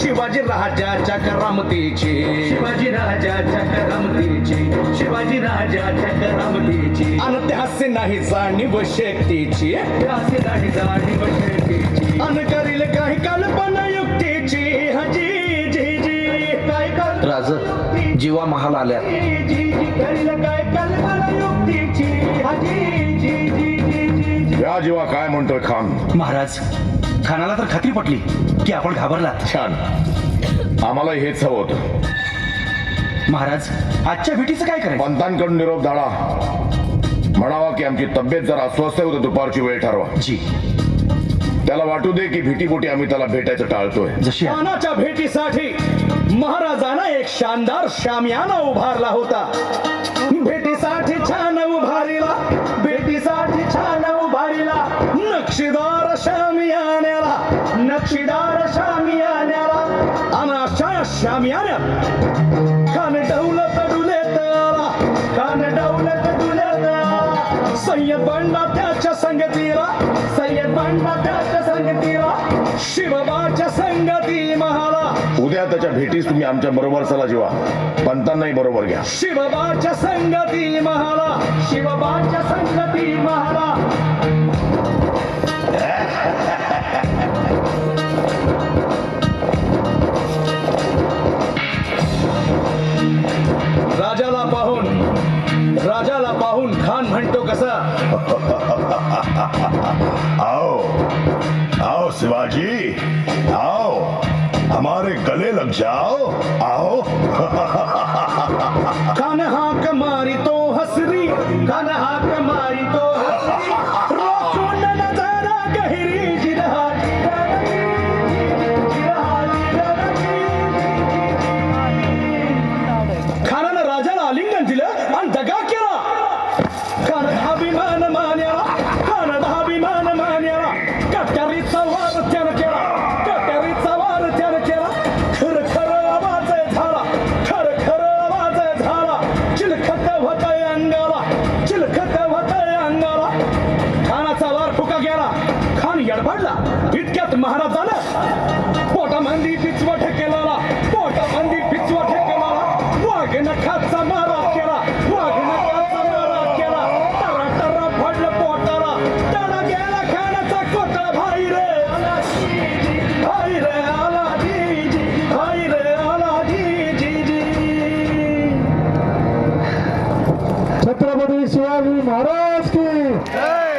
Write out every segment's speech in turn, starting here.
शिवाजी राजाच्या करामतीची, शिवाजी राजाच्या करामतीची, शिवाजी राजाच्या करामतीची. अन त्या हास्य नाही जाणीव शक्तीची, हास्य नाही जाणीव शक्तीची. अन करील काही कल्पना युक्तीची. हजी जी जी काय कर राज जीवा महाल आल्या. जी जी करील काय कल्पना युक्तीची. हजी जी जी जी जी. या जीवा काय म्हणतोय खान? महाराज, खानाला तर खात्री पटली की आपण घाबरला. छान, आम्हाला हेच हवं होतं. महाराज, आजच्या भेटीचं काय करायचं? पंतांकडून निरोप धाडा, म्हणावा की आमची तब्येत जरा अस्वस्थ आहे, उद्या दुपारची वेळ ठरवा. जी. त्याला वाटू दे की भीटीपोटी आम्ही त्याला भेटायचं टाळतोय. जशी खानाच्या भेटीसाठी महाराजांना एक शानदार शामियाना उभारला होता. भेटीसाठी छान उभारीला, भेटीसाठी छान उभारीला नक्षीदार शामियान्याला, नक्षीदार शामियान्याला. आणि अशा शामियान्यात खान डौलत डुलेत आला, खान डौलत डुलेत आला. सय्यद बंडा त्याच्या संगतीला, सय्यद बंडा त्याच्या संगतीला, शिवबाच्या संगती महाला. उद्या त्याच्या भेटीस तुम्ही आमच्या बरोबर चला जीवा, पंतांनाही बरोबर घ्या. शिवबाच्या संगती महाला, शिवबाच्या संगती महाला. राजाला पाहून खान म्हणतो कसा? आओ आओ शिवाजी, आओ हमारे गले लग जाओ, आओ. खान हाक मारी तो हसरी, खान हाक मारी तो हसरी. रोखून नजारा गहिरी जिरहा, खानानं राजाला आलिंगन दिलं आणि दगा केला. खानानं अभिमान मान्याला, खानानं अभिमान मान्याला. कट्यारीचा वार त्यानं केला, कट्यारीचा वार त्यानं केला. खर खर आवाज झाला, खर खर आवाज झाला. चिलखत होतय अंगाला, चिलखत होतय अंगाला. खानाचा वार फुका गेला, खान यडबडला. इतक्यात महाराजानं पोटामंदी पिचवा ठेकेला, पोटामंदी पिचवा ठेकेला. वाघ नखाचा मारा केला, वाघ नखाचा मारा केला. टरा टरा पडलं पोटाला, टरा गेला खानाचा कोटा. भाई रे आला जी जी, भाई रे आला जी जी, भाई रे आला जी जी जी. छत्रपती शिवाजी महाराज की जय.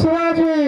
शिवाजी